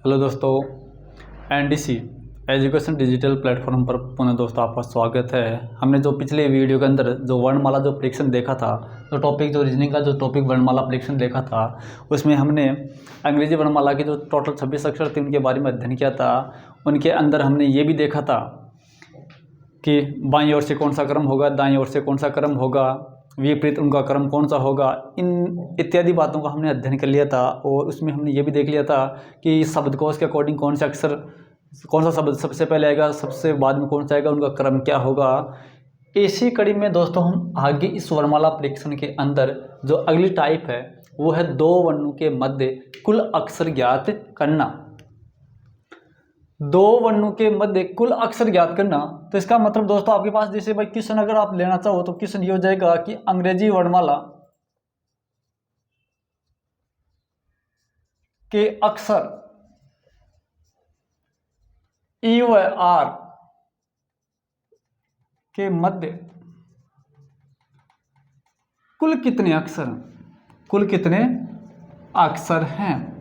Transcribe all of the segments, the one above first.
Hello दोस्तों, NDC education digital platform पर पुनः दोस्तों आपका स्वागत है। हमने जो पिछले वीडियो के अंदर जो वर्णमाला जो परीक्षण देखा था, जो रीजनिंग का जो टॉपिक वर्णमाला परीक्षण देखा था, उसमें हमने अंग्रेजी वर्णमाला के जो टोटल 26 अक्षर थे उनके बारे में अध्ययन किया था। उनके अंदर हमने ये भी देखा था कि बाईं ओर से कौन सा क्रम होगा, दाईं ओर से कौन सा क्रम होगा, विपरीत उनका क्रम कौन सा होगा, इन इत्यादि बातों का हमने अध्ययन कर लिया था। और उसमें हमने ये भी देख लिया था कि शब्दकोश के अकॉर्डिंग कौन सा अक्षर, कौन सा शब्द सबसे पहले आएगा, सबसे बाद में कौन सा आएगा, उनका क्रम क्या होगा। इसी कड़ी में दोस्तों हम आगे इस वर्णमाला परीक्षण के अंदर जो अगली टाइप है वो है दो वर्णों के मध्य कुल अक्षर ज्ञात करना। दो वर्णों के मध्य कुल अक्षर ज्ञात करना, तो इसका मतलब दोस्तों आपके पास जैसे भाई क्वेश्चन अगर आप लेना चाहो तो क्वेश्चन ये हो जाएगा कि अंग्रेजी वर्णमाला के अक्षर ई व आर के मध्य कुल कितने अक्षर, कुल कितने अक्षर हैं।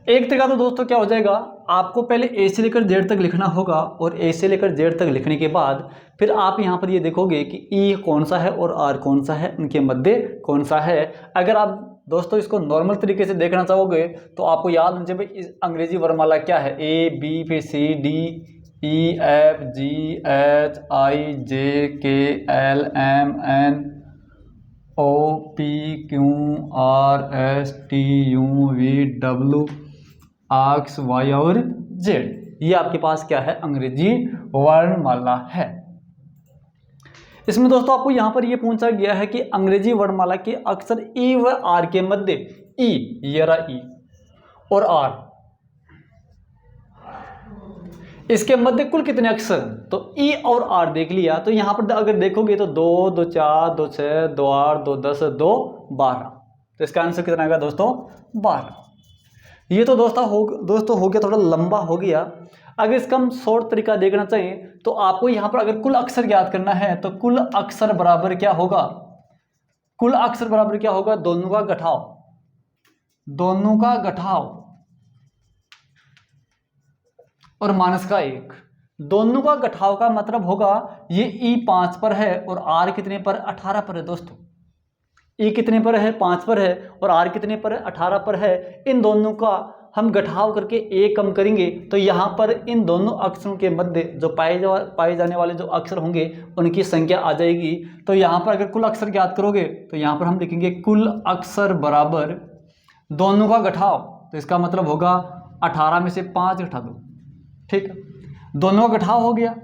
एक तरीका तो दोस्तों क्या हो जाएगा, आपको पहले ए से लेकर जेड तक लिखना होगा और ए से लेकर जेड तक लिखने के बाद फिर आप यहाँ पर ये देखोगे कि ई कौन सा है और आर कौन सा है, उनके मध्य कौन सा है। अगर आप दोस्तों इसको नॉर्मल तरीके से देखना चाहोगे तो आपको याद होना चाहिए भाई अंग्रेजी वर्णमाला क्या है, ए बी फिर C D E F G H I J K L M N O P Q R S T U V W X Y और जेड। ये आपके पास क्या है, अंग्रेजी वर्णमाला है। इसमें दोस्तों आपको यहां पर ये पूछा गया है कि अंग्रेजी वर्णमाला के अक्षर ई व आर के मध्य, ई ये रहा ई और आर, इसके मध्य कुल कितने अक्षर, तो ई और आर देख लिया। तो यहां पर अगर देखोगे तो 2 2 4 2 6 2 8 2 10 2 12, तो इसका आंसर कितना आएगा दोस्तों, 12। ये तो दोस्तों हो गया, थोड़ा लंबा हो गया। अगर इसका हम शॉर्ट तरीका देखना चाहिए तो आपको यहां पर अगर कुल अक्षर ज्ञात करना है तो कुल अक्षर बराबर क्या होगा, कुल अक्षर बराबर क्या होगा, दोनों का घटाव, दोनों का घटाव और माइनस का 1। दोनों का घटाव का मतलब होगा ये ई 5 पर है और आर कितने पर, 18 पर है दोस्तों। ई कितने पर है, 5 पर है और आर कितने पर है, 18 पर है। इन दोनों का हम घटाव करके ए कम करेंगे तो यहाँ पर इन दोनों अक्षरों के मध्य जो पाए जाने वाले जो अक्षर होंगे उनकी संख्या आ जाएगी। तो यहाँ पर अगर कुल अक्षर ज्ञात करोगे तो यहाँ पर हम लिखेंगे कुल अक्षर बराबर दोनों का घटाव, तो इसका मतलब होगा 18 में से 5 घटा दो, ठीक, दोनों का घटाव हो गया।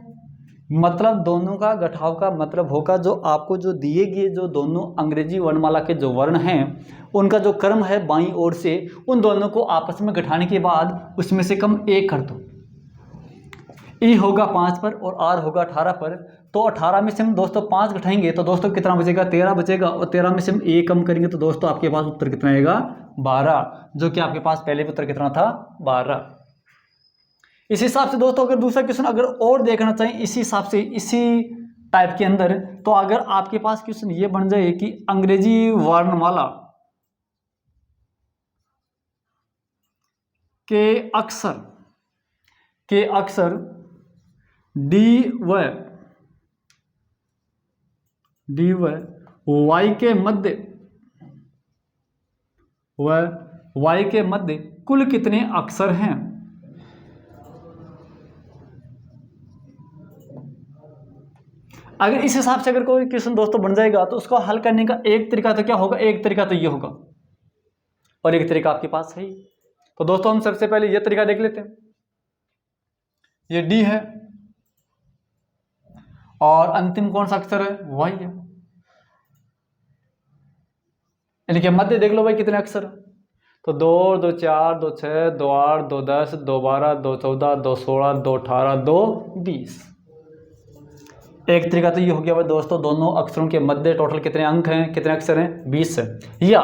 मतलब दोनों का घटाव का मतलब होगा जो आपको जो दिए गए जो दोनों अंग्रेजी वर्णमाला के जो वर्ण हैं उनका जो क्रम है बाईं ओर से, उन दोनों को आपस में घटाने के बाद उसमें से कम 1 कर दो। ई होगा 5 पर और आर होगा 18 पर, तो 18 में से हम दोस्तों 5 घटाएंगे तो दोस्तों कितना बचेगा, 13 बचेगा और 13 में से हम 1 कम करेंगे तो दोस्तों आपके पास उत्तर कितना आएगा, 12, जो कि आपके पास पहले उत्तर कितना था, 12। इस हिसाब से दोस्तों अगर दूसरा क्वेश्चन अगर और देखना चाहिए इसी हिसाब से इसी टाइप के अंदर, तो अगर आपके पास क्वेश्चन ये बन जाए कि अंग्रेजी वर्णमाला के अक्षर डी व वाई के मध्य कुल कितने अक्षर हैं। अगर इस हिसाब से अगर कोई क्वेश्चन दोस्तों बन जाएगा तो उसको हल करने का एक तरीका तो क्या होगा, एक तरीका तो ये होगा और एक तरीका आपके पास है। तो दोस्तों हम सबसे पहले ये तरीका देख लेते हैं। ये डी है और अंतिम कौन सा अक्षर है, वाई है, यानी कि मध्य देख लो भाई कितने अक्षर, तो 2 2 4 2 6 2 8 2 10 2 12 2 14 2 16 2 18 2 20। एक तरीका तो ये हो गया भाई दोस्तों, दोनों अक्षरों के मध्य टोटल कितने अंक हैं, कितने अक्षर हैं, 20 है। या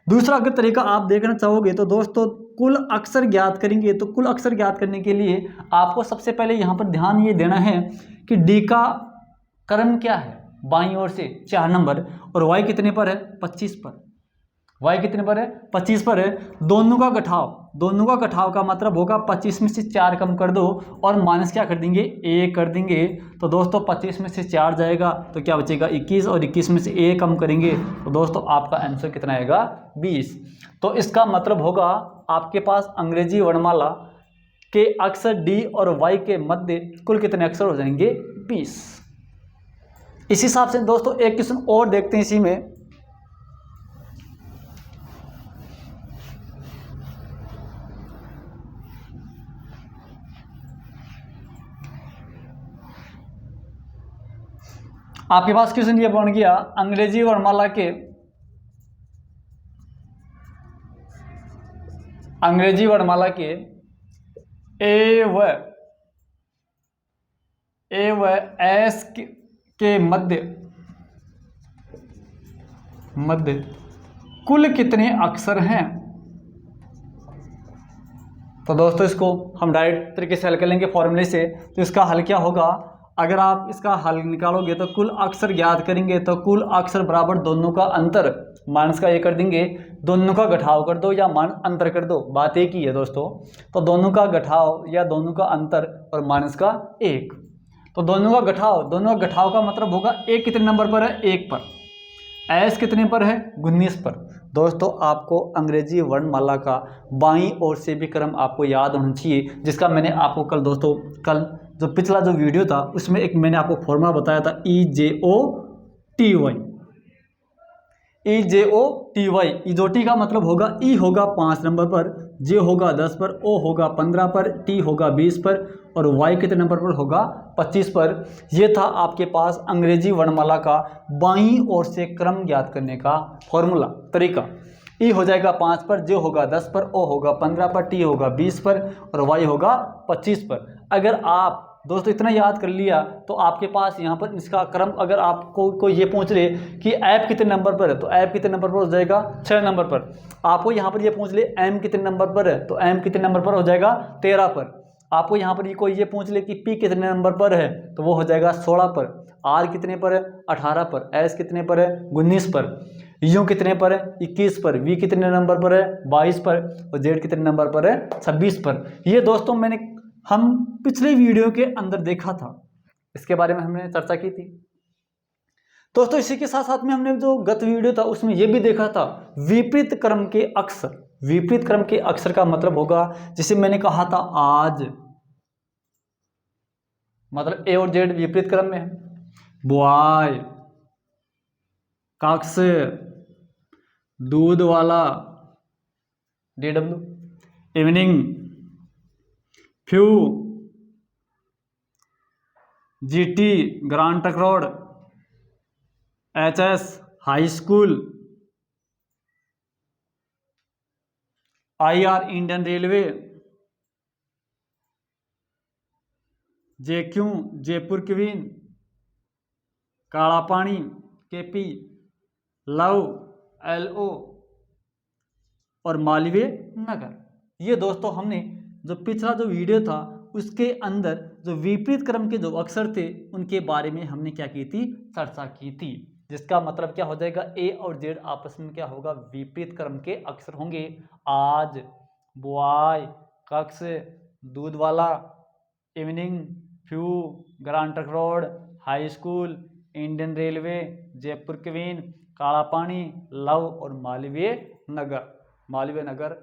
दूसरा अगर तरीका आप देखना चाहोगे तो दोस्तों कुल अक्षर ज्ञात करेंगे, तो कुल अक्षर ज्ञात करने के लिए आपको सबसे पहले यहाँ पर ध्यान ये देना है कि डी का क्रम क्या है, बाईं ओर से 4 नंबर, और वाई कितने पर है, 25 पर। y कितने पर है 25 पर है। दोनों का गठाव का मतलब होगा 25 में से 4 कम कर दो और माइनस क्या कर देंगे 1 कर देंगे। तो दोस्तों 25 में से 4 जाएगा तो क्या बचेगा 21 और 21 में से 1 कम करेंगे तो दोस्तों आपका आंसर कितना आएगा 20। तो इसका मतलब होगा आपके पास अंग्रेजी वर्णमाला के अक्षर डी और वाई के मध्य कुल कितने अक्षर हो जाएंगे 20। इसी हिसाब से दोस्तों एक क्वेश्चन और देखते हैं इसी में। आपके पास क्वेश्चन ये बन गया अंग्रेजी वर्णमाला के ए व एस के मध्य कुल कितने अक्षर हैं। तो दोस्तों इसको हम डायरेक्ट तरीके से हल कर लेंगे फॉर्मूले से। तो इसका हल क्या होगा, अगर आप इसका हल निकालोगे तो कुल अक्षर ज्ञात करेंगे तो कुल अक्षर बराबर दोनों का अंतर माइनस का 1 कर देंगे, दोनों का गठाव कर दो या मान अंतर कर दो, बात एक ही है दोस्तों। तो दोनों का गठाव या दोनों का अंतर और माइनस का 1। तो दोनों का गठाव का मतलब होगा एक कितने नंबर पर है 1 पर, एस कितने पर है 19 पर। दोस्तों आपको अंग्रेजी वर्णमाला का बाईं ओर से भी क्रम आपको याद होना चाहिए, जिसका मैंने आपको कल जो पिछला जो वीडियो था उसमें एक मैंने आपको फॉर्मूला बताया था EJOTY। इजोटी का मतलब होगा ई होगा 5 नंबर पर, जे होगा 10 पर, ओ होगा 15 पर, टी होगा 20 पर और वाई कितने नंबर पर होगा 25 पर। यह था आपके पास अंग्रेजी वर्णमाला का बाईं ओर से क्रम ज्ञात करने का फॉर्मूला तरीका। ई हो जाएगा 5 पर, जे होगा 10 पर, ओ होगा 15 पर, टी होगा 20 पर और वाई होगा 25 पर। अगर आप दोस्तों इतना याद कर लिया तो आपके पास यहाँ पर इसका क्रम, अगर आपको कोई ये पूछ ले कि ऐप कितने नंबर पर है तो ऐप कितने नंबर पर हो जाएगा 6 नंबर पर। आपको यहाँ पर ये पूछ ले एम कितने नंबर पर है तो एम कितने नंबर पर हो जाएगा 13 पर। आपको यहाँ पर कोई ये पूछ ले कि पी कितने नंबर पर है तो वो हो जाएगा 16 पर। आर कितने पर है 18 पर, एस कितने पर है 19 पर, यू कितने पर है 21 पर, वी कितने नंबर पर है 22 पर और जेड कितने नंबर पर है 26 पर। ये दोस्तों हम पिछले वीडियो के अंदर देखा था, इसके बारे में हमने चर्चा की थी दोस्तों। इसी के साथ साथ में हमने जो गत वीडियो था उसमें यह भी देखा था विपरीत क्रम के अक्षर। विपरीत क्रम के अक्षर का मतलब होगा, जिसे मैंने कहा था आज, मतलब ए और जेड विपरीत क्रम में है। बॉय, कक्ष, दूध वाला, DW, evening, few, GT grand truck road, HS high school, IR Indian railway, JQ Jaipur queen, काला पानी KP, लव LO और मालवीय नगर। ये दोस्तों हमने जो पिछला जो वीडियो था उसके अंदर जो विपरीत क्रम के जो अक्षर थे उनके बारे में हमने क्या की थी, चर्चा की थी। जिसका मतलब क्या हो जाएगा, ए और जेड आपस में क्या होगा, विपरीत क्रम के अक्षर होंगे। आज, बॉय, कक्ष, दूध वाला, evening, few, grand truck road, high school, Indian railway, Jaipur queen, काला पानी, लव और मालवीय नगर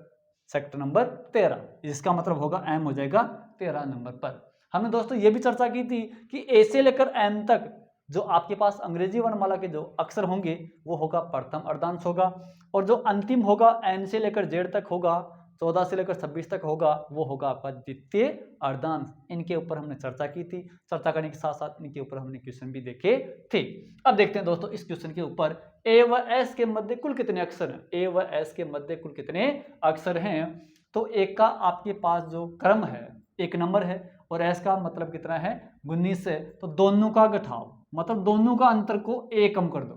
सेक्टर नंबर 13। इसका मतलब होगा एम हो जाएगा 13 नंबर पर। हमने दोस्तों ये भी चर्चा की थी कि ए से लेकर एम तक जो आपके पास अंग्रेजी वर्णमाला के जो अक्षर होंगे वो होगा प्रथम अर्धांश होगा, और जो अंतिम होगा एन से लेकर जेड तक होगा, 14 से लेकर 26 तक होगा, वो होगा आपका द्वितीय अर्धांश। इनके ऊपर हमने चर्चा की थी। चर्चा करने के साथ साथ इनके ऊपर हमने क्वेश्चन भी देखे थे। अब देखते हैं दोस्तों इस क्वेश्चन के ऊपर, ए व एस के मध्य कुल कितने अक्षर हैं। ए व एस के मध्य कुल कितने अक्षर हैं। तो एक का आपके पास जो क्रम है 1 नंबर है और एस का मतलब कितना है 19 है। तो दोनों का गठाव मतलब दोनों का अंतर को 1 कम कर दो।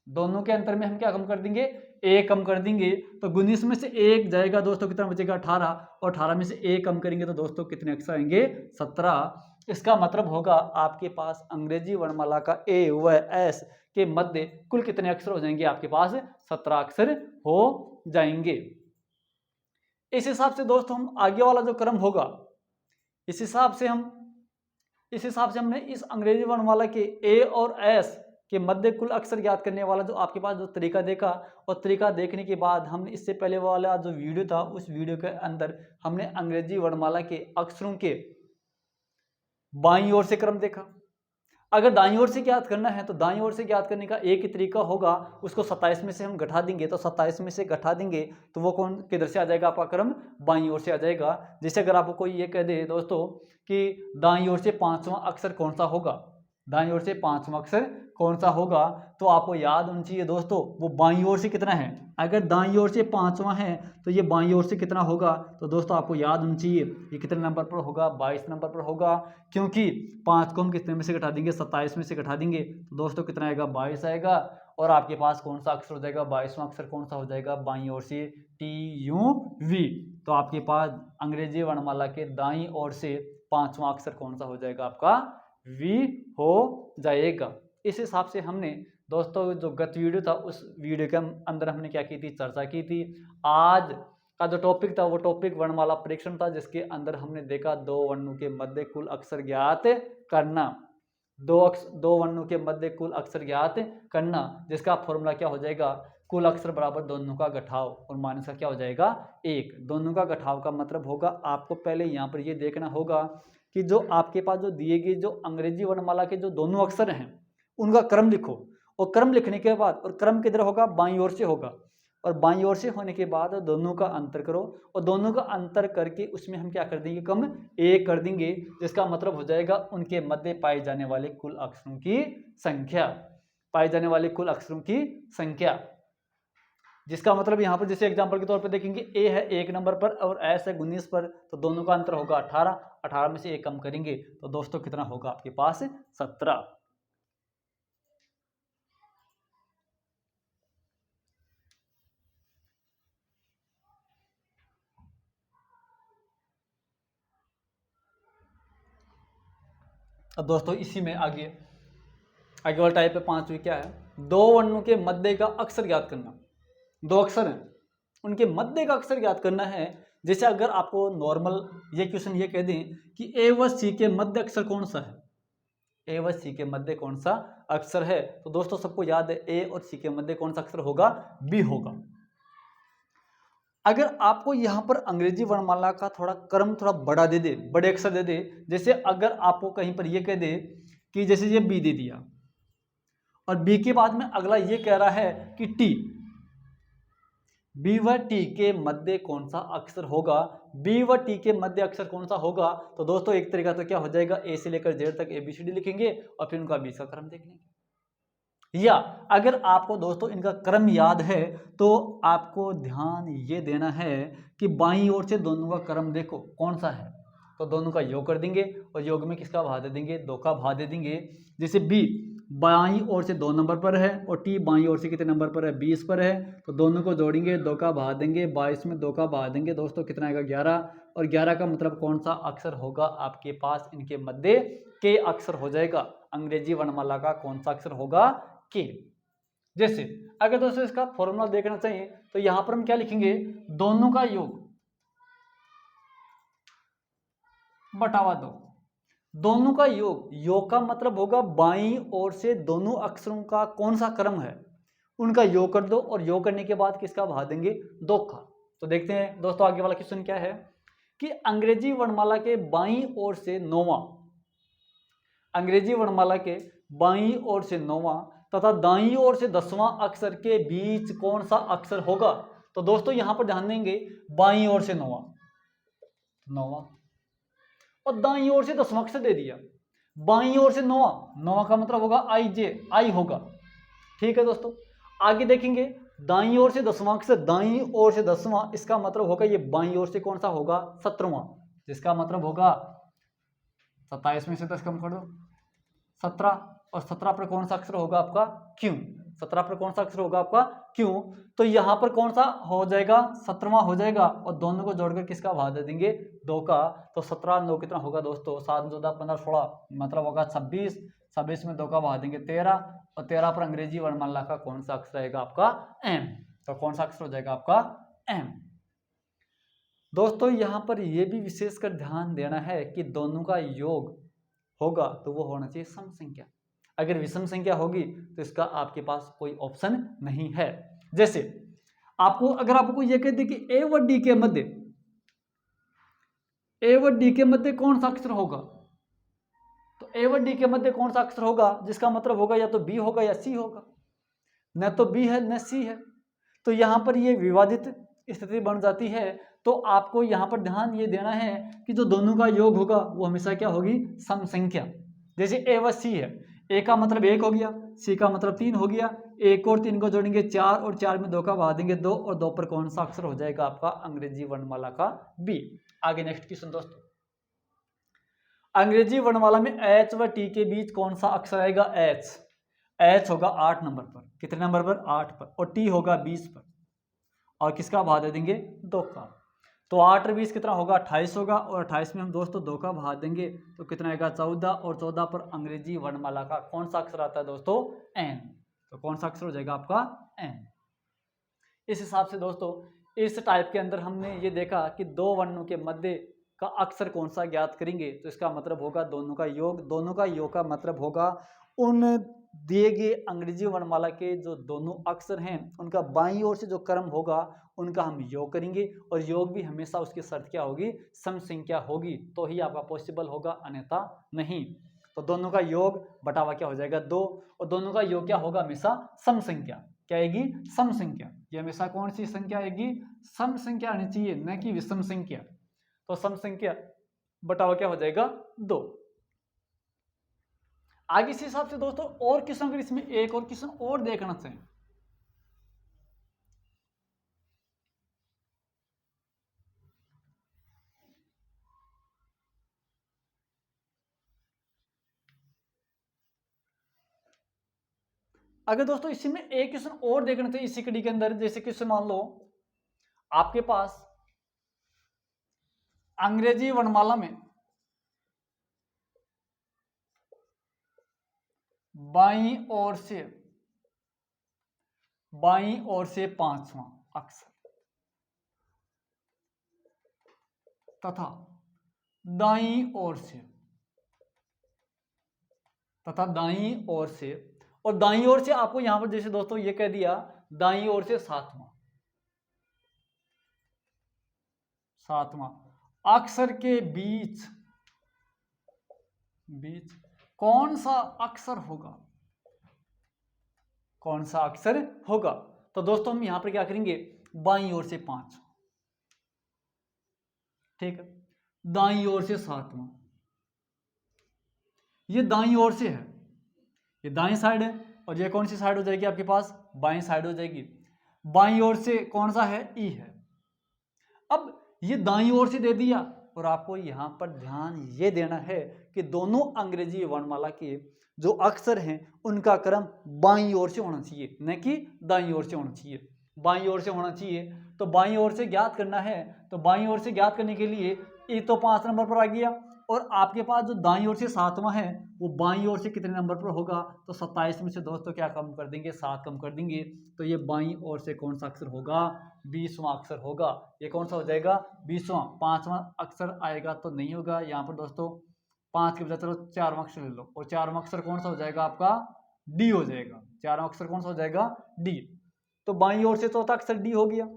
दोनों के अंतर में हम क्या कम कर देंगे, 1 कम कर देंगे। तो 19 में से 1 जाएगा दोस्तों, कितना बचेगा 18, और 18 में से 1 कम करेंगे तो दोस्तों कितने अक्षर आएंगे 17। इसका मतलब होगा आपके पास अंग्रेजी वर्णमाला का ए व एस के मध्य कुल कितने अक्षर हो जाएंगे? आपके पास 17 अक्षर हो जाएंगे। इस हिसाब से दोस्तों हम आगे वाला जो क्रम होगा, इस हिसाब से हमने इस अंग्रेजी वर्णमाला के ए और एस के मध्य कुल अक्षर ज्ञात करने वाला जो आपके पास जो तरीका देखा, और तरीका देखने के बाद हमने इससे पहले वाला जो वीडियो था, उस वीडियो के अंदर हमने अंग्रेजी वर्णमाला के अक्षरों के बाईं ओर से क्रम देखा। अगर दाईं ओर से ज्ञात करना है तो दाईं ओर से ज्ञात करने का एक ही तरीका होगा, उसको 27 में से हम घटा देंगे, तो 27 में से घटा देंगे तो वो कौन किधर से आ जाएगा? आपका क्रम बाईं ओर से आ जाएगा। जैसे अगर आपको कोई ये कह दे दोस्तों कि दाईं ओर से 5वां अक्षर कौन सा होगा, दाईं ओर से 5वां अक्षर कौन सा होगा, तो आपको याद होना चाहिए दोस्तों वो बाईं ओर से कितना है। अगर दाईं ओर से 5वां है तो ये बाईं ओर से कितना होगा? तो दोस्तों आपको याद होना चाहिए ये कितने नंबर पर होगा? 22 नंबर पर होगा, क्योंकि 5 को हम कितने में से घटा देंगे? 27 में से घटा देंगे, तो दोस्तों कितना आएगा? 22 आएगा। और आपके पास कौन सा अक्षर हो जाएगा? 22वां अक्षर कौन सा हो जाएगा? बाईं ओर से TUV। तो आपके पास अंग्रेजी वर्णमाला के दाईं ओर से 5वां अक्षर कौन सा हो जाएगा? आपका V हो जाएगा। इस हिसाब से हमने दोस्तों जो गत वीडियो था, उस वीडियो के अंदर हमने क्या की थी? चर्चा की थी। आज का जो टॉपिक था वो टॉपिक वर्णमाला परीक्षण था, जिसके अंदर हमने देखा दो वर्णों के मध्य कुल अक्षर ज्ञात करना, दो वर्णों के मध्य कुल अक्षर ज्ञात करना, जिसका फॉर्मूला क्या हो जाएगा? कुल अक्षर बराबर दोनों का गठाव, और माइनस का क्या हो जाएगा? 1। दोनों का गठाव का मतलब होगा, आपको पहले यहाँ पर ये देखना होगा कि जो आपके पास जो दिए गए जो अंग्रेजी वर्णमाला के जो दोनों अक्षर हैं उनका क्रम लिखो, और क्रम लिखने के बाद, और क्रम किधर होगा? बाईं ओर से होगा, और बाईं ओर से होने के बाद दोनों का अंतर करो, और दोनों का अंतर करके उसमें हम क्या कर देंगे? कम 1 कर देंगे, जिसका मतलब हो जाएगा उनके मध्य पाए जाने वाले कुल अक्षरों की संख्या, पाए जाने वाले कुल अक्षरों की संख्या। जिसका मतलब यहाँ पर जैसे एग्जांपल के तौर पर देखेंगे, ए है 1 नंबर पर और एस है 19 पर, तो दोनों का अंतर होगा 18। 18 में से 1 कम करेंगे तो दोस्तों कितना होगा? आपके पास 17। अब दोस्तों इसी में आगे वाला टाइप है 5वीं, क्या है? दो वर्णों के मध्य का अक्षर ज्ञात करना। दो अक्षर हैं, उनके मध्य का अक्षर ज्ञात करना है। जैसे अगर आपको नॉर्मल ये क्वेश्चन ये कह दें कि ए व सी के मध्य अक्षर कौन सा है, ए व सी के मध्य कौन सा अक्षर है, तो दोस्तों सबको याद है ए और सी के मध्य कौन सा अक्षर होगा? बी होगा। अगर आपको यहाँ पर अंग्रेजी वर्णमाला का थोड़ा क्रम थोड़ा बड़ा दे दे, बड़े अक्षर दे दे, जैसे अगर आपको कहीं पर ये कह दे कि जैसे ये बी दे दिया, और बी के बाद में अगला ये कह रहा है कि टी, बी व टी के मध्य कौन सा अक्षर होगा? बी व टी के मध्य अक्षर कौन सा होगा? तो दोस्तों एक तरीका तो क्या हो जाएगा? ए से लेकर जेड तक ABCD लिखेंगे और फिर उनका बीच का क्रम देख लेंगे। या अगर आपको दोस्तों इनका क्रम याद है तो आपको ध्यान ये देना है कि बाईं ओर से दोनों का क्रम देखो कौन सा है, तो दोनों का योग कर देंगे, और योग में किसका भाग दे देंगे? 2 का भाग दे देंगे। जैसे बी बाईं ओर से 2 नंबर पर है और टी बाईं ओर से कितने नंबर पर है? 20 पर है, तो दोनों को जोड़ेंगे, 2 का भाग देंगे, 22 में 2 का भाग देंगे, दोस्तों कितना आएगा? 11। और 11 का मतलब कौन सा अक्षर होगा आपके पास? इनके मध्य के अक्षर हो जाएगा। अंग्रेजी वर्णमाला का कौन सा अक्षर होगा? के। जैसे अगर दोस्तों इसका फॉर्मूला देखना चाहिए तो यहां पर हम क्या लिखेंगे? दोनों का योग बटावा 2। दोनों का योग का मतलब होगा बाईं ओर से दोनों अक्षरों का कौन सा क्रम है उनका योग कर दो, और योग करने के बाद किसका भाग देंगे? 2 का। तो देखते हैं दोस्तों आगे वाला क्वेश्चन क्या है कि अंग्रेजी वर्णमाला के बाईं ओर से 9वां, अंग्रेजी वर्णमाला के बाईं ओर से 9वां तथा दाईं ओर से 10वां अक्षर के बीच कौन सा अक्षर होगा? तो दोस्तों यहां पर ध्यान देंगे, बाईं ओर से 9वां और दाईं ओर से 10वां अक्षर दे दिया, बाईं ओर से 9वां का मतलब होगा आई होगा। ठीक है दोस्तों, आगे देखेंगे दाईं ओर से 10वां अक्षर, दाईं ओर से 10वां, इसका मतलब होगा ये बाईं ओर से कौन सा होगा? 17वां, जिसका मतलब होगा 27 में से 10 कम कर दो 17, और 17 पर कौन सा अक्षर होगा आपका? क्यू। 17 पर कौन सा अक्षर होगा आपका क्यों, तो यहाँ पर कौन सा हो जाएगा 17वां हो जाएगा और दोनों को जोड़कर किसका भाग दे देंगे 2 का। तो 17 9 कितना होगा दोस्तों 7 14 15 16 मतलब होगा 26, 26 में 2 का भाग देंगे 13 और 13 पर अंग्रेजी वर्णमाला का कौन सा अक्षर रहेगा आपका एम। तो कौन सा अक्षर हो जाएगा आपका एम। दोस्तों यहाँ पर यह भी विशेषकर ध्यान देना है कि दोनों का योग होगा तो वो होना चाहिए सम संख्या। अगर विषम संख्या होगी तो इसका आपके पास कोई ऑप्शन नहीं है। जैसे अगर आपको यह कहते कि ए व डी के मध्य कौन सा अक्षर होगा, तो ए व डी के मध्य कौन सा अक्षर होगा जिसका मतलब होगा या तो बी होगा या सी होगा, न तो बी है न सी है। तो यहां पर यह विवादित स्थिति बन जाती है। तो आपको यहां पर ध्यान ये देना है कि जो दोनों का योग होगा वो हमेशा क्या होगी सम संख्या। जैसे ए व सी है, ए का मतलब 1 हो गया, सी का मतलब 3 हो गया, 1 और 3 को जोड़ेंगे 4 और 4 में 2 का भाग देंगे 2 और 2 पर कौन सा अक्षर हो जाएगा आपका अंग्रेजी वर्णमाला का बी। आगे नेक्स्ट क्वेश्चन दोस्तों, अंग्रेजी वर्णमाला में एच व टी के बीच कौन सा अक्षर आएगा एच होगा 8 नंबर पर, कितने नंबर पर 8 पर, और टी होगा 20 पर और किसका भाग दे देंगे 2 का। तो 8 और 20 कितना होगा 28 होगा और 28 में हम दोस्तों 2 का भाग देंगे तो कितना आएगा 14 और 14 पर अंग्रेजी वर्णमाला का कौन सा अक्षर आता है दोस्तों एन। तो कौन सा अक्षर हो जाएगा आपका एन। इस हिसाब से दोस्तों इस टाइप के अंदर हमने ये देखा कि 2 वर्णों के मध्य का अक्षर कौन सा ज्ञात करेंगे तो इसका मतलब होगा दोनों का योग। दोनों का योग का मतलब होगा उन दिए गए अंग्रेजी वर्णमाला के जो दोनों अक्षर हैं उनका बाईं ओर से जो क्रम होगा उनका हम योग करेंगे और योग भी हमेशा उसकी शर्त क्या होगी सम संख्या होगी तो ही आपका पॉसिबल होगा, अन्यथा नहीं। तो दोनों का योग बटावा क्या हो जाएगा 2 और दोनों का योग क्या होगा हमेशा सम संख्या। क्या आएगी सम संख्या। ये हमेशा कौन सी संख्या आएगी सम संख्या आनी चाहिए न कि विषम संख्या। तो सम संख्या बटावा क्या हो जाएगा 2। आगे इस हिसाब से दोस्तों और क्वेश्चन अगर इसमें एक और क्वेश्चन और देखना चाहें अगर दोस्तों इसी में एक क्वेश्चन और देखना चाहिए इसी कड़ी के अंदर, जैसे क्वेश्चन मान लो आपके पास अंग्रेजी वर्णमाला में बाईं ओर से 5वां अक्षर तथा दाईं ओर से और दाईं ओर से आपको यहां पर जैसे दोस्तों ये कह दिया दाईं ओर से 7वां अक्षर के बीच कौन सा अक्षर होगा। तो दोस्तों हम यहां पर क्या करेंगे बाईं ओर से 5, ठीक है, दाईं ओर से 7वां, ये दाईं ओर से है, ये दाईं साइड है और ये कौन सी साइड हो जाएगी आपके पास बाईं साइड हो जाएगी। बाईं ओर से कौन सा है ई है। अब ये दाईं ओर से दे दिया और आपको यहां पर ध्यान ये देना है कि दोनों अंग्रेजी वर्णमाला के जो अक्षर हैं उनका क्रम बाईं ओर से होना चाहिए न कि दाईं ओर से होना चाहिए। बाईं ओर से होना चाहिए तो बाईं ओर से ज्ञात करना है। तो बाईं ओर से ज्ञात करने के लिए ई तो 5 नंबर पर आ गया और आपके पास जो दाईं ओर से 7वां है वो बाईं ओर से कितने नंबर पर होगा तो 27 में से दोस्तों क्या कम कर देंगे 7 कम कर देंगे। तो ये बाईं ओर से कौन सा अक्षर होगा 20वां अक्षर होगा। ये कौन सा हो जाएगा 20वां। 5वां अक्षर आएगा तो नहीं होगा। यहाँ पर दोस्तों 5 के बजाय चलो 4वां अक्षर ले लो और 4वां अक्षर कौन सा हो जाएगा आपका डी हो जाएगा। 4वां अक्षर कौन सा हो जाएगा डी। तो बाईं ओर से चौथा अक्षर डी हो गया।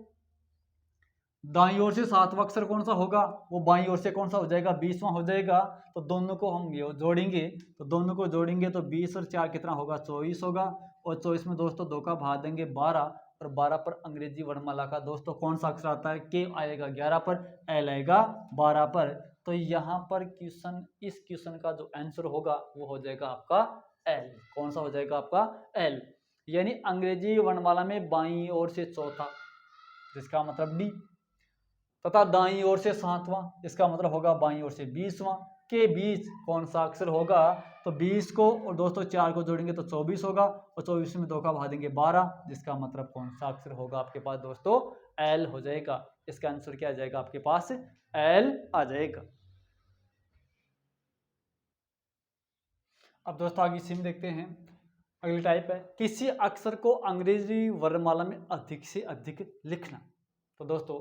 दाईं ओर से 7वां अक्षर कौन सा होगा वो बाईं ओर से कौन सा हो जाएगा 20वां हो जाएगा। तो दोनों को हम जोड़ेंगे तो 20 और 4 कितना होगा 24 होगा और 24 में दोस्तों 2 का भाग देंगे 12 और 12 पर अंग्रेजी वर्णमाला का दोस्तों कौन सा अक्षर आता है के आएगा 11 पर, एल आएगा 12 पर। तो यहाँ पर इस क्वेश्चन का जो आंसर होगा वो हो जाएगा आपका एल। कौन सा हो जाएगा आपका एल। यानी अंग्रेजी वर्णमाला में बाईं ओर से चौथा जिसका मतलब डी तथा दाईं ओर से 7वां इसका मतलब होगा बाईं ओर से 20वां के बीच कौन सा अक्षर होगा, तो 20 को और दोस्तों 4 को जोड़ेंगे तो 24 होगा, और 24 में 2 का भाग देंगे 12, जिसका मतलब कौन सा अक्षर होगा आपके पास दोस्तों, एल हो जाएगा। इसका आंसर क्या आ जाएगा आपके पास, एल आ जाएगा। अब दोस्तों आगे सिम देखते हैं। अगली टाइप है किसी अक्षर को अंग्रेजी वर्णमाला में अधिक से अधिक लिखना। तो दोस्तों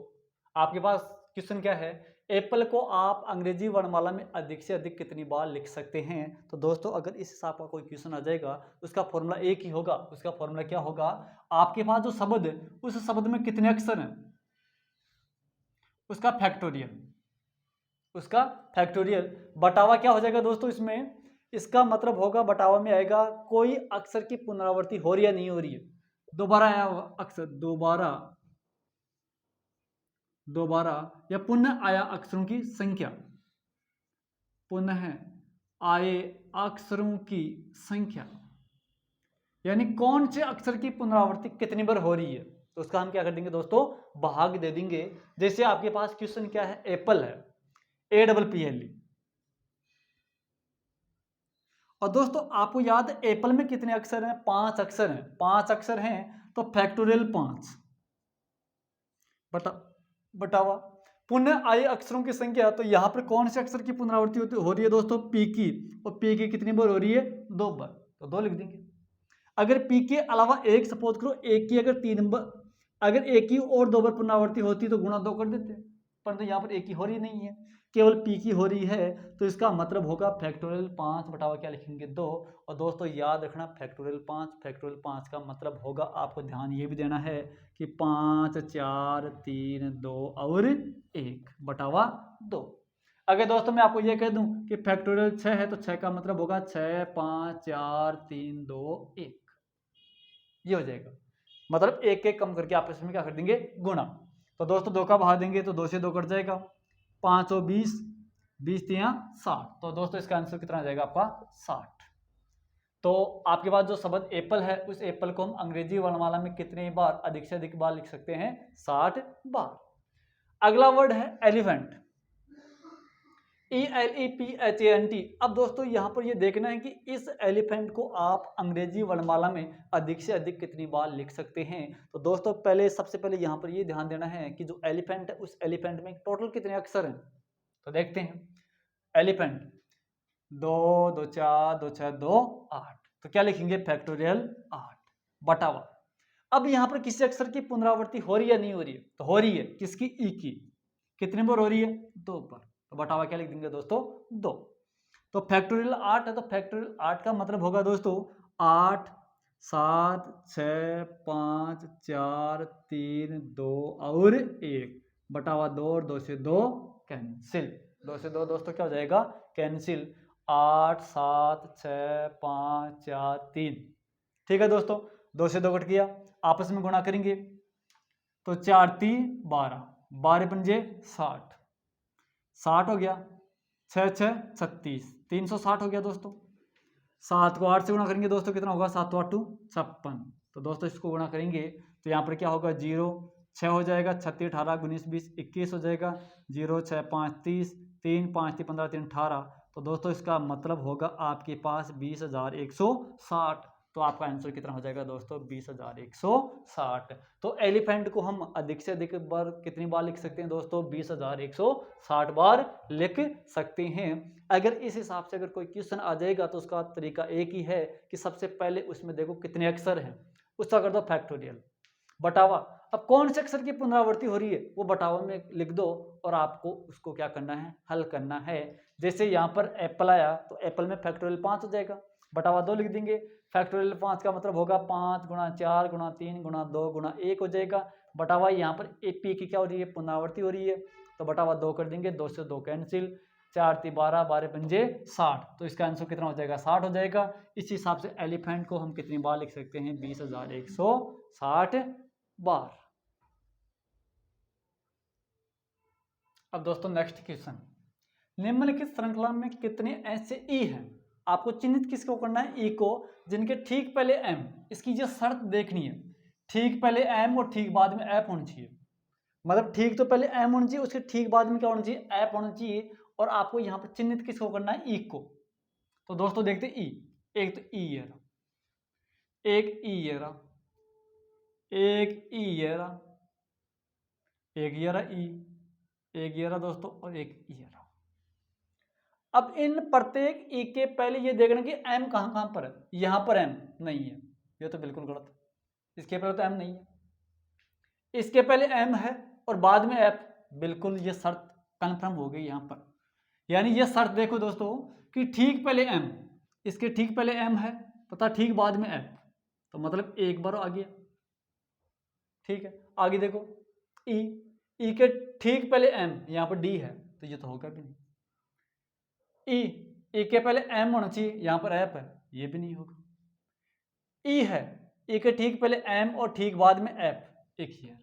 आपके पास क्वेश्चन क्या है, एप्पल को आप अंग्रेजी वर्णमाला में अधिक से अधिक कितनी बार लिख सकते हैं। तो दोस्तों अगर इस हिसाब का कोई क्वेश्चन आ जाएगा उसका फॉर्मूला एक ही होगा। उसका फॉर्मूला क्या होगा, आपके पास जो शब्द है उस शब्द में कितने अक्षर हैं उसका फैक्टोरियल, उसका फैक्टोरियल बटावा क्या हो जाएगा दोस्तों इसमें, इसका मतलब होगा बटावा में आएगा कोई अक्षर की पुनरावृत्ति हो रही है नहीं हो रही है, दोबारा आया अक्षर, दोबारा या पुनः आया अक्षरों की संख्या, पुनः आए अक्षरों की संख्या, यानी कौन से अक्षर की पुनरावृत्ति कितनी बार हो रही है। तो उसका हम क्या कर देंगे दोस्तों, भाग दे देंगे। जैसे आपके पास क्वेश्चन क्या है, एप्पल है, APPLE, और दोस्तों आपको याद है एप्पल में कितने अक्षर हैं, 5 अक्षर हैं, 5 अक्षर हैं तो फैक्टोरियल 5 बटावा पुनः आए अक्षरों की संख्या। तो यहाँ पर कौन से अक्षर की पुनरावृत्ति हो रही है दोस्तों, पी की, और पी की कितनी बार हो रही है, 2 बार, तो 2 लिख देंगे। अगर पी के अलावा एक सपोज करो एक की अगर 3 बार, अगर एक की और 2 बार पुनरावृत्ति होती तो गुणा 2 कर देते, परंतु यहाँ पर एक ही हो रही नहीं है, केवल पी की हो रही है, तो इसका मतलब होगा फैक्टोरियल 5 बटावा क्या लिखेंगे 2। और दोस्तों याद रखना फैक्टोरियल 5 का मतलब होगा, आपको ध्यान ये भी देना है कि 5 4 3 2 और 1 बटावा 2। अगर दोस्तों मैं आपको ये कह दूं कि फैक्टोरियल 6 है तो 6 का मतलब होगा 6 5 4 3 2 1, ये हो जाएगा। मतलब एक एक कम करके आपस में क्या कर देंगे, गुणा। तो दोस्तों 2 का भाग देंगे तो 2 से 2 कट जाएगा, 5 और 20, 20 3 60, तो दोस्तों इसका आंसर कितना आ जाएगा आपका 60। तो आपके पास जो शब्द एप्पल है उस एप्पल को हम अंग्रेजी वर्णमाला में कितनी बार अधिक से अधिक बार लिख सकते हैं, 60 बार। अगला वर्ड है एलिफेंट, ELEPHANT। अब दोस्तों यहाँ पर ये देखना है कि इस एलिफेंट को आप अंग्रेजी वर्णमाला में अधिक से अधिक कितनी बार लिख सकते हैं। तो दोस्तों पहले सबसे पहले यहाँ पर ये ध्यान देना है कि जो एलिफेंट है उस एलिफेंट में टोटल कितने अक्षर हैं। तो देखते हैं, एलिफेंट 2 2 4 2 6 2 8, तो क्या लिखेंगे फैक्टोरियल 8 बटावा। अब यहाँ पर किसी अक्षर की पुनरावृत्ति हो रही है नहीं हो रही है, तो हो रही है, किसकी, ई की, कितने बार हो रही है, 2 बार, तो बटावा क्या लिख देंगे दोस्तों 2। तो फैक्टोरियल 8 है तो फैक्टोरियल 8 का मतलब होगा दोस्तों 8 7 6 5 4 3 2 और 1 बटावा 2 और 2 से 2 कैंसिल, 2 से 2 दोस्तों क्या हो जाएगा कैंसिल, 8 7 6 5 4 3, ठीक है दोस्तों 2 से 2 कट गया, आपस में गुणा करेंगे तो 4 3 12, 12 पंजे 60, 60 हो गया, 6 6 36, 360 हो गया दोस्तों। 7 को 8 से गुणा करेंगे दोस्तों कितना होगा, 7 8 56, तो दोस्तों इसको गुणा करेंगे तो यहाँ पर क्या होगा 0 6 हो जाएगा, 36 18 19 20 21 हो जाएगा, 0 6 5 30, 3 5 3 15 3 18, तो दोस्तों इसका मतलब होगा आपके पास 20,160। तो आपका आंसर कितना हो जाएगा दोस्तों 20,160। तो एलिफेंट को हम अधिक से अधिक बार कितनी बार लिख सकते हैं दोस्तों, 20,160 बार लिख सकते हैं। अगर इस हिसाब से अगर कोई क्वेश्चन आ जाएगा तो उसका तरीका एक ही है कि सबसे पहले उसमें देखो कितने अक्षर हैं, उसका कर दो फैक्टोरियल, बटावा। अब कौन से अक्षर की पुनरावृत्ति हो रही है वो बटावा में लिख दो और आपको उसको क्या करना है, हल करना है। जैसे यहाँ पर एप्पल आया तो एप्पल में फैक्टोरियल 5 हो जाएगा, बटावा 2 लिख देंगे, फैक्टोरियल 5 का मतलब होगा 5 गुणा 4 गुणा 3 गुणा 2 गुणा 1 हो जाएगा, बटावा यहाँ पर एपी की क्या हो रही है, पुनरावृत्ति हो रही है, तो बटावा 2 कर देंगे, 2 से 2 कैंसिल, 4 3 12 12 पंजे 60, तो इसका आंसर कितना हो जाएगा 60 हो जाएगा। इस हिसाब से एलिफेंट को हम कितनी बार लिख सकते हैं, 20,160 बार। अब दोस्तों नेक्स्ट क्वेश्चन, निम्नलिखित श्रृंखला में कितने ऐसे ई हैं, आपको चिन्हित किसको करना है, ई को, जिनके ठीक पहले एम, इसकी जो शर्त देखनी है, ठीक पहले एम और ठीक बाद में एफ होना चाहिए। मतलब ठीक तो पहले एम होना चाहिए, उसके ठीक बाद में क्या होना चाहिए, एफ होना चाहिए। और आपको यहाँ पर चिन्हित किसको करना है, ई को। तो दोस्तों देखते ई, एक तो ई ये रहा, एक ई ये रहा, एक ई ये रहा, एक ये रहा ई, एक ये रहा दोस्तों, और एक ये रहा। अब इन प्रत्येक ई के पहले ये देखना कि एम कहाँ कहाँ पर है। यहाँ पर एम नहीं है, ये तो बिल्कुल गलत है, इसके पहले तो एम नहीं है, इसके पहले एम है और बाद में एफ, बिल्कुल ये शर्त कन्फर्म हो गई यहाँ पर। यानी ये शर्त देखो दोस्तों कि ठीक पहले एम, इसके ठीक पहले एम है तथा ठीक बाद में एफ, तो मतलब एक बार आ गया। ठीक है, आगे देखो ई, ई के ठीक पहले एम, यहाँ पर डी है तो ये तो होगा भी नहीं। ई के पहले एम होना चाहिए, यहाँ पर एफ है, ये भी नहीं होगा। ई है, ई के ठीक पहले एम और ठीक बाद में एफ, एक ही है।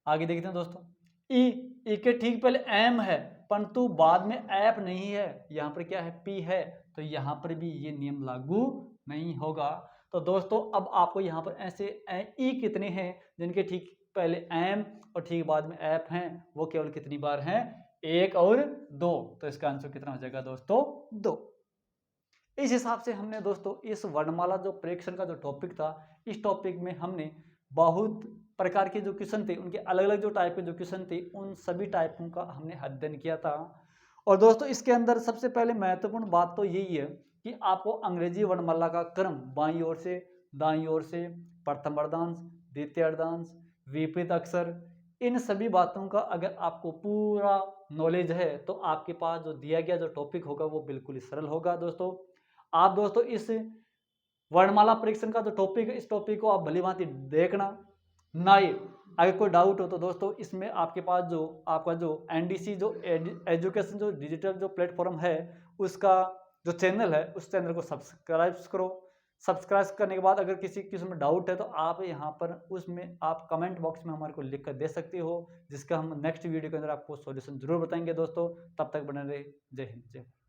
आगे देखते हैं दोस्तों, ई के ठीक पहले एम है परंतु बाद में एफ नहीं है, यहाँ पर क्या है, पी है, तो यहाँ पर भी ये नियम लागू नहीं होगा। तो दोस्तों अब आपको यहाँ पर ऐसे ई कितने हैं जिनके ठीक पहले एम और ठीक बाद में एफ हैं, वो केवल कितनी बार हैं, एक और दो। तो इसका आंसर कितना हो जाएगा दोस्तों, दो। इस हिसाब से हमने दोस्तों इस वर्णमाला जो प्रेक्षण का जो टॉपिक था, इस टॉपिक में हमने बहुत प्रकार के जो क्वेश्चन थे, उनके अलग अलग जो टाइप के जो क्वेश्चन थे, उन सभी टाइपों का हमने अध्ययन किया था। और दोस्तों इसके अंदर सबसे पहले महत्वपूर्ण बात तो यही है कि आपको अंग्रेजी वर्णमाला का क्रम बाईं ओर से दाईं ओर से, प्रथम अर्धांश, द्वितीय अर्धांश, विपरीत अक्षर, इन सभी बातों का अगर आपको पूरा नॉलेज है तो आपके पास जो दिया गया जो टॉपिक होगा वो बिल्कुल ही सरल होगा। दोस्तों आप दोस्तों इस वर्णमाला परीक्षण का जो टॉपिक है, इस टॉपिक को आप भली भांति देखना ना। ही अगर कोई डाउट हो तो दोस्तों इसमें आपके पास जो आपका जो एनडीसी जो एजुकेशन जो डिजिटल जो प्लेटफॉर्म है, उसका जो चैनल है, उस चैनल को सब्सक्राइब करो। सब्सक्राइब करने के बाद अगर किसी किस्म में डाउट है तो आप यहाँ पर उसमें आप कमेंट बॉक्स में हमारे को लिख कर दे सकते हो, जिसका हम नेक्स्ट वीडियो के अंदर आपको सॉल्यूशन जरूर बताएंगे। दोस्तों तब तक बने रहे, जय हिंद, जय भारत।